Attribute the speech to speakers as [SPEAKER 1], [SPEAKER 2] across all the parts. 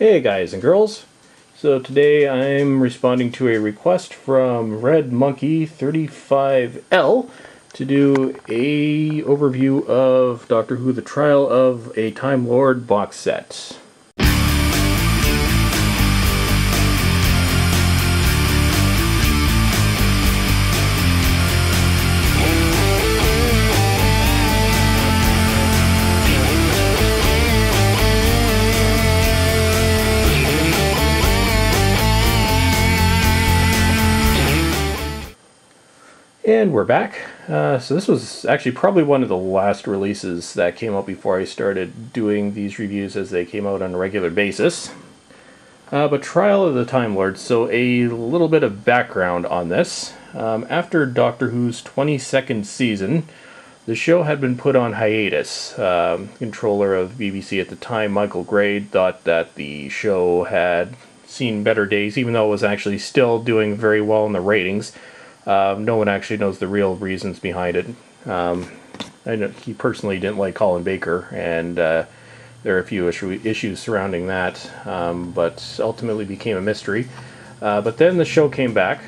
[SPEAKER 1] Hey guys and girls, so today I'm responding to a request from Red Monkey 35L to do a overview of Doctor Who The Trial of a Time Lord box set. And we're back. So this was actually probably one of the last releases that came out before I started doing these reviews as they came out on a regular basis. But Trial of the Time Lord, so a little bit of background on this. After Doctor Who's 22nd season, the show had been put on hiatus. Controller of BBC at the time, Michael Gray, thought that the show had seen better days, even though it was actually still doing very well in the ratings. No one actually knows the real reasons behind it. I know he personally didn't like Colin Baker, and there are a few issues surrounding that, but ultimately became a mystery. But then the show came back,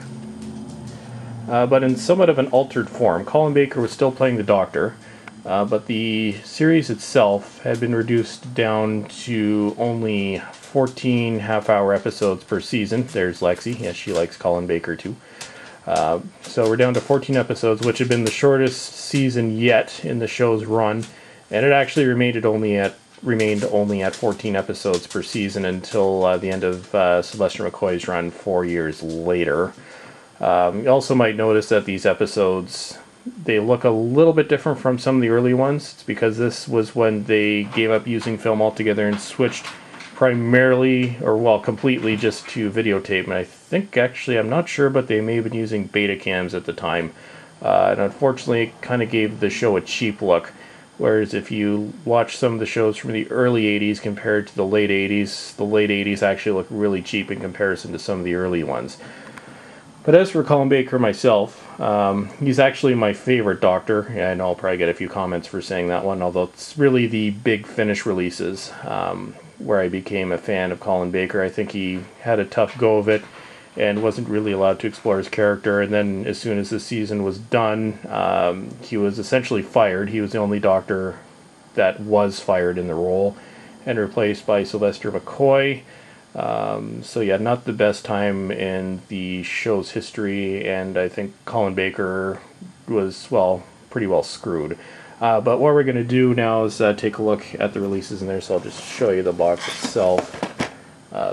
[SPEAKER 1] but in somewhat of an altered form. Colin Baker was still playing the Doctor, but the series itself had been reduced down to only 14 half-hour episodes per season. There's Lexi. Yes, she likes Colin Baker too. So we're down to 14 episodes, which had been the shortest season yet in the show's run, and it actually remained only at 14 episodes per season until the end of Sylvester McCoy's run 4 years later. You also might notice that these episodes, they look a little bit different from some of the early ones. It's because this was when they gave up using film altogether and switched primarily, or well, completely just to videotape. And I think, actually, I'm not sure, but they may have been using beta cams at the time. And unfortunately, it kind of gave the show a cheap look. Whereas if you watch some of the shows from the early 80s compared to the late 80s actually look really cheap in comparison to some of the early ones. But as for Colin Baker myself, he's actually my favorite Doctor, and I'll probably get a few comments for saying that one, although it's really the Big Finish releases where I became a fan of Colin Baker. I think he had a tough go of it and wasn't really allowed to explore his character, and then as soon as the season was done, he was essentially fired. He was the only Doctor that was fired in the role and replaced by Sylvester McCoy. So yeah, not the best time in the show's history, and I think Colin Baker was, well, pretty well screwed. But what we're going to do now is take a look at the releases in there, so I'll just show you the box itself.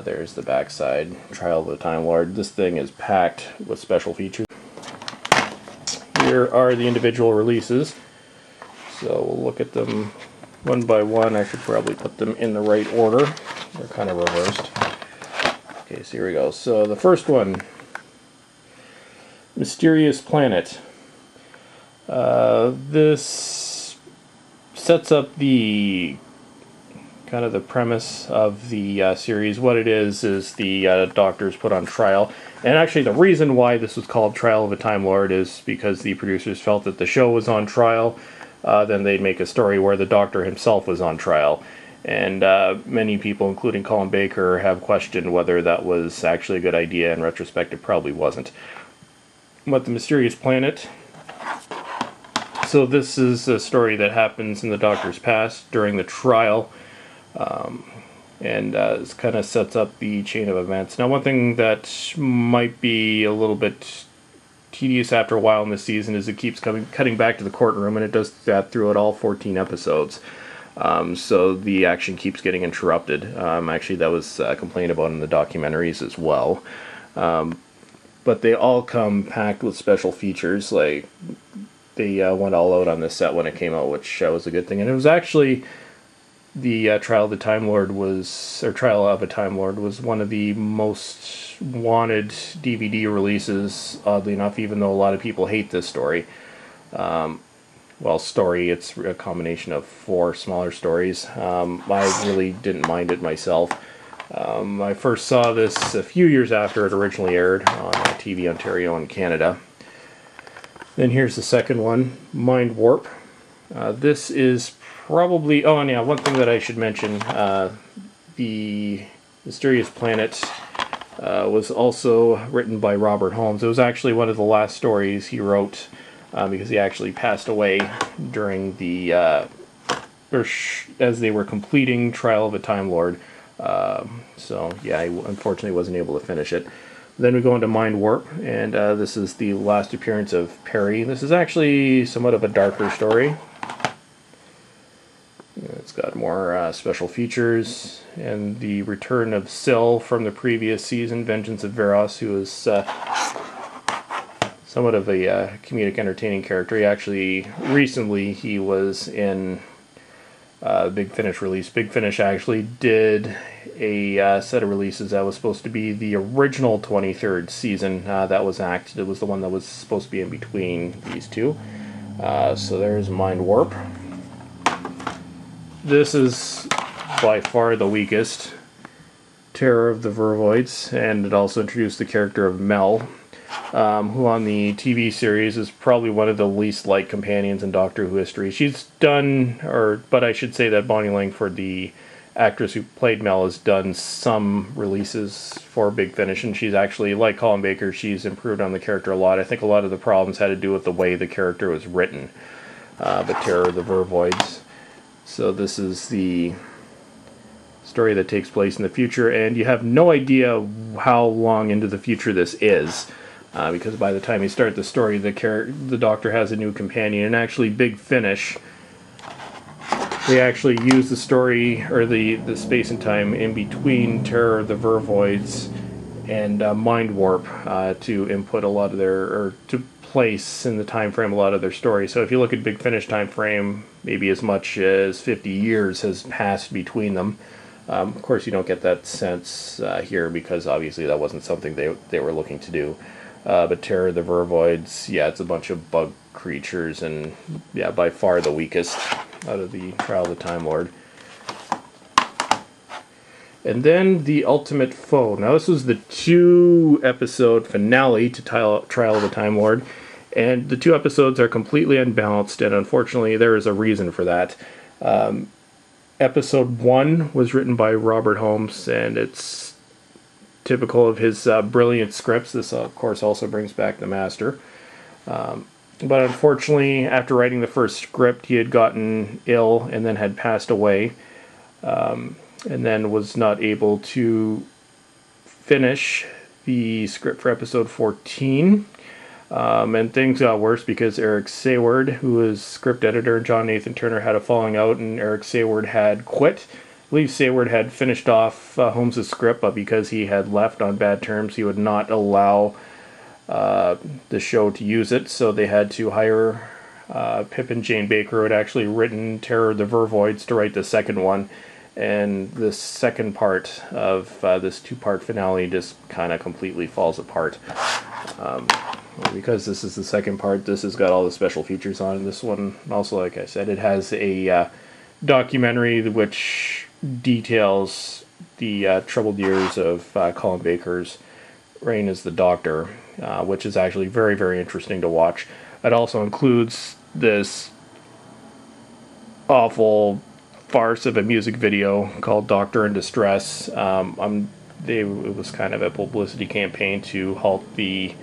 [SPEAKER 1] There's the backside, Trial of the Time Lord. This thing is packed with special features. Here are the individual releases, so we'll look at them one by one. I should probably put them in the right order. They're kind of reversed. Okay, so here we go. So the first one, Mysterious Planet. This sets up the kind of the premise of the series. What it is the Doctor's put on trial. And actually the reason why this was called Trial of a Time Lord is because the producers felt that the show was on trial. Then they'd make a story where the Doctor himself was on trial. And many people, including Colin Baker, have questioned whether that was actually a good idea. In retrospect, it probably wasn't. But the Mysterious Planet. So this is a story that happens in the Doctor's past during the trial. And it kind of sets up the chain of events. Now, one thing that might be a little bit tedious after a while in this season is it keeps cutting back to the courtroom, and it does that throughout all 14 episodes. So the action keeps getting interrupted. Actually, that was complained about in the documentaries as well. But they all come packed with special features. Like, they went all out on this set when it came out, which was a good thing. And it was actually the Trial of a Time Lord was one of the most wanted DVD releases, oddly enough, even though a lot of people hate this story. It's a combination of 4 smaller stories. I really didn't mind it myself. I first saw this a few years after it originally aired on TV Ontario in Canada. Then here's the second one, Mindwarp. This is probably... Oh, and yeah, one thing that I should mention, the Mysterious Planet was also written by Robert Holmes. It was actually one of the last stories he wrote because he actually passed away during the as they were completing Trial of a Time Lord. So yeah, he unfortunately wasn't able to finish it. Then we go into Mindwarp, and this is the last appearance of Perry. This is actually somewhat of a darker story. It's got more special features, and the return of Syl from the previous season, Vengeance of Veros, who is somewhat of a comedic, entertaining character. He actually, recently, he was in the Big Finish release. Big Finish actually did a set of releases that was supposed to be the original 23rd season that was acted. It was the one that was supposed to be in between these two. So there's Mindwarp. This is by far the weakest, Terror of the Vervoids, and it also introduced the character of Mel, who on the TV series is probably one of the least liked companions in Doctor Who history. She's done, but I should say that Bonnie Langford, the actress who played Mel, has done some releases for Big Finish, and she's actually, like Colin Baker, she's improved on the character a lot. I think a lot of the problems had to do with the way the character was written, but Terror of the Vervoids. So this is the story that takes place in the future, and you have no idea how long into the future this is, because by the time you start the story, the Doctor has a new companion. And actually, Big Finish, they actually use the story, or the space and time in between Terror of the Vervoids and Mindwarp to input a lot of their, or to place in the time frame a lot of their story. So if you look at Big Finish time frame, maybe as much as 50 years has passed between them. Of course, you don't get that sense here, because obviously that wasn't something they were looking to do. But Terror of the Vervoids, yeah, it's a bunch of bug creatures, and yeah, by far the weakest out of the Trial of the Time Lord. And then The Ultimate Foe. Now, this was the 2-episode finale to Trial of the Time Lord, and the 2 episodes are completely unbalanced, and unfortunately there is a reason for that. Episode 1 was written by Robert Holmes, and it's typical of his brilliant scripts. This, of course, also brings back the Master. But unfortunately, after writing the first script, he had gotten ill and then had passed away. And then was not able to finish the script for episode 14. And things got worse because Eric Sayward, who was script editor, and John Nathan Turner had a falling out, and Eric Sayward had quit. I believe Sayward had finished off Holmes' script, but because he had left on bad terms, he would not allow the show to use it, so they had to hire Pip and Jane Baker, who had actually written Terror of the Vervoids, to write the second one. And the second part of this 2-part finale just kind of completely falls apart. Because this is the second part, this has got all the special features on it. This one, also, like I said, it has a documentary which details the troubled years of Colin Baker's reign as the Doctor, which is actually very, very interesting to watch. It also includes this awful farce of a music video called Doctor in Distress. It was kind of a publicity campaign to halt the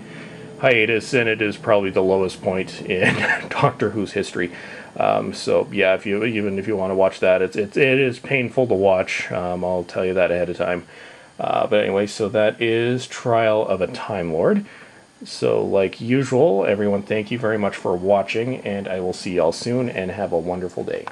[SPEAKER 1] hiatus, and it is probably the lowest point in Doctor Who's history. So yeah, even if you want to watch that, it is painful to watch. I'll tell you that ahead of time. But anyway, so that is Trial of a Time Lord. So like usual, everyone, thank you very much for watching, and I will see y'all soon, and have a wonderful day.